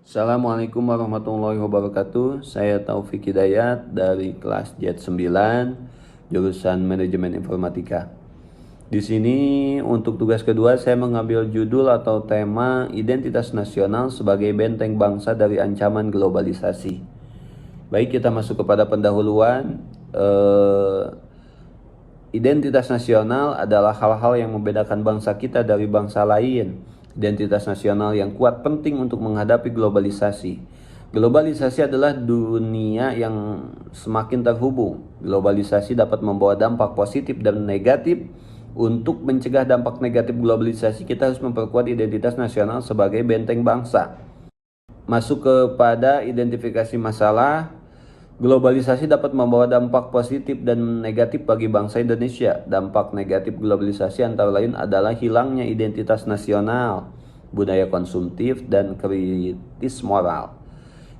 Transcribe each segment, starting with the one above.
Assalamualaikum warahmatullahi wabarakatuh. Saya Taufik Hidayat dari kelas JET 9, jurusan Manajemen Informatika. Di sini untuk tugas kedua saya mengambil judul atau tema Identitas Nasional sebagai Benteng Bangsa dari Ancaman Globalisasi. Baik, kita masuk kepada pendahuluan. Identitas nasional adalah hal-hal yang membedakan bangsa kita dari bangsa lain. Identitas nasional yang kuat penting untuk menghadapi globalisasi. Globalisasi adalah dunia yang semakin terhubung. Globalisasi dapat membawa dampak positif dan negatif. Untuk mencegah dampak negatif globalisasi, kita harus memperkuat identitas nasional sebagai benteng bangsa. Masuk kepada identifikasi masalah. Globalisasi dapat membawa dampak positif dan negatif bagi bangsa Indonesia. Dampak negatif globalisasi antara lain adalah hilangnya identitas nasional, budaya konsumtif, dan kritis moral.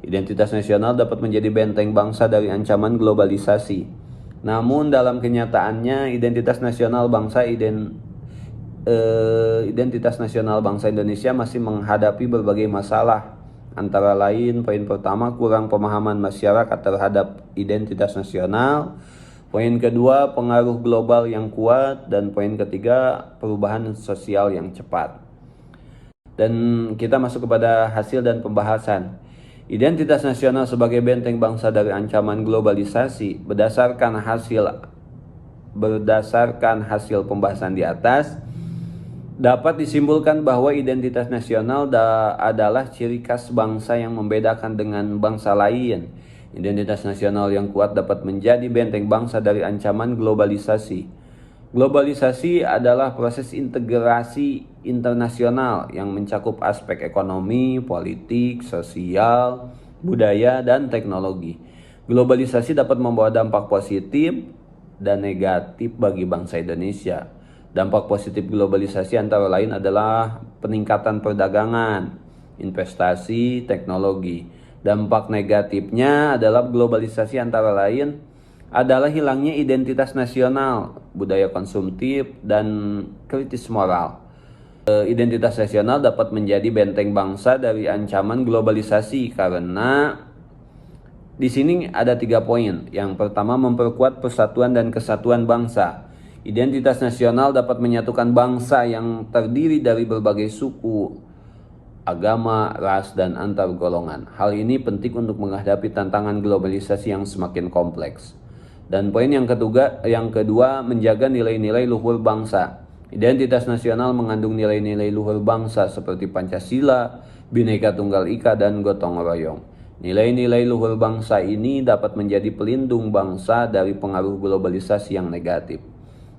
Identitas nasional dapat menjadi benteng bangsa dari ancaman globalisasi. Namun dalam kenyataannya identitas nasional bangsa Indonesia masih menghadapi berbagai masalah. Antara lain, poin pertama, kurang pemahaman masyarakat terhadap identitas nasional. Poin kedua, pengaruh global yang kuat. Dan poin ketiga, perubahan sosial yang cepat. Dan kita masuk kepada hasil dan pembahasan. Identitas nasional sebagai benteng bangsa dari ancaman globalisasi berdasarkan hasil pembahasan di atas, dapat disimpulkan bahwa identitas nasional adalah ciri khas bangsa yang membedakan dengan bangsa lain. Identitas nasional yang kuat dapat menjadi benteng bangsa dari ancaman globalisasi. Globalisasi adalah proses integrasi internasional yang mencakup aspek ekonomi, politik, sosial, budaya, dan teknologi. Globalisasi dapat membawa dampak positif dan negatif bagi bangsa Indonesia. Dampak positif globalisasi antara lain adalah peningkatan perdagangan, investasi, teknologi. Dampak negatifnya adalah globalisasi antara lain adalah hilangnya identitas nasional, budaya konsumtif, dan kritis moral. Identitas nasional dapat menjadi benteng bangsa dari ancaman globalisasi karena di sini ada 3 poin. Yang pertama, memperkuat persatuan dan kesatuan bangsa. Identitas nasional dapat menyatukan bangsa yang terdiri dari berbagai suku, agama, ras, dan antar golongan. Hal ini penting untuk menghadapi tantangan globalisasi yang semakin kompleks. Dan poin yang kedua, menjaga nilai-nilai luhur bangsa. Identitas nasional mengandung nilai-nilai luhur bangsa seperti Pancasila, Bhinneka Tunggal Ika, dan gotong royong. Nilai-nilai luhur bangsa ini dapat menjadi pelindung bangsa dari pengaruh globalisasi yang negatif.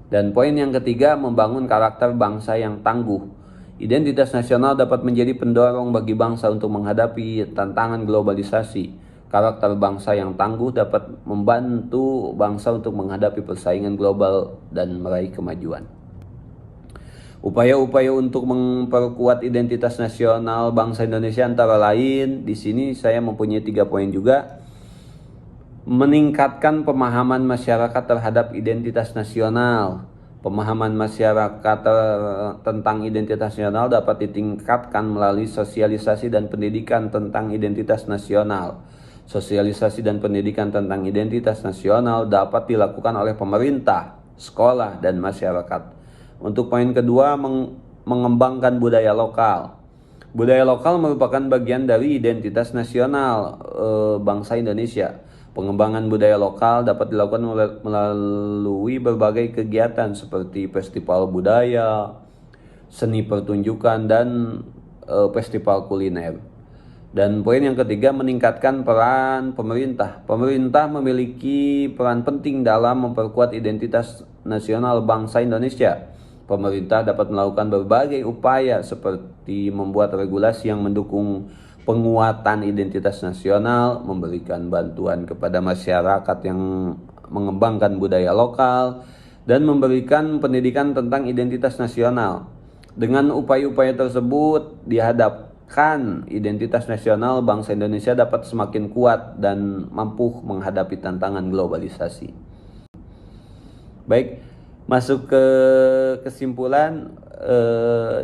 Dan poin yang ketiga, membangun karakter bangsa yang tangguh. Identitas nasional dapat menjadi pendorong bagi bangsa untuk menghadapi tantangan globalisasi. Karakter bangsa yang tangguh dapat membantu bangsa untuk menghadapi persaingan global dan meraih kemajuan. Upaya-upaya untuk memperkuat identitas nasional bangsa Indonesia antara lain, di sini saya mempunyai 3 poin juga. Meningkatkan pemahaman masyarakat terhadap identitas nasional. Pemahaman masyarakat tentang identitas nasional dapat ditingkatkan melalui sosialisasi dan pendidikan tentang identitas nasional. Sosialisasi dan pendidikan tentang identitas nasional dapat dilakukan oleh pemerintah, sekolah, dan masyarakat. Untuk poin kedua, mengembangkan budaya lokal. Budaya lokal merupakan bagian dari identitas nasional bangsa Indonesia. Pengembangan budaya lokal dapat dilakukan melalui berbagai kegiatan seperti festival budaya, seni pertunjukan, dan festival kuliner. Dan poin yang ketiga, meningkatkan peran pemerintah. Pemerintah memiliki peran penting dalam memperkuat identitas nasional bangsa Indonesia. Pemerintah dapat melakukan berbagai upaya seperti membuat regulasi yang mendukung penguatan identitas nasional, memberikan bantuan kepada masyarakat yang mengembangkan budaya lokal, dan memberikan pendidikan tentang identitas nasional. Dengan upaya-upaya tersebut dihadapkan identitas nasional bangsa Indonesia dapat semakin kuat dan mampu menghadapi tantangan globalisasi. Baik, masuk ke kesimpulan.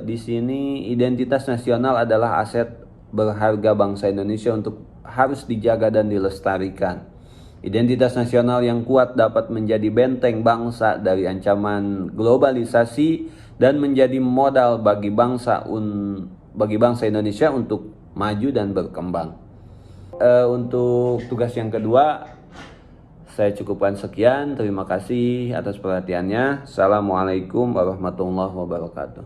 Di sini identitas nasional adalah aset berharga bangsa Indonesia untuk harus dijaga dan dilestarikan. Identitas nasional yang kuat dapat menjadi benteng bangsa dari ancaman globalisasi dan menjadi modal bagi bangsa Indonesia untuk maju dan berkembang. Untuk tugas yang kedua, saya cukupkan sekian. Terima kasih atas perhatiannya. Assalamualaikum warahmatullahi wabarakatuh.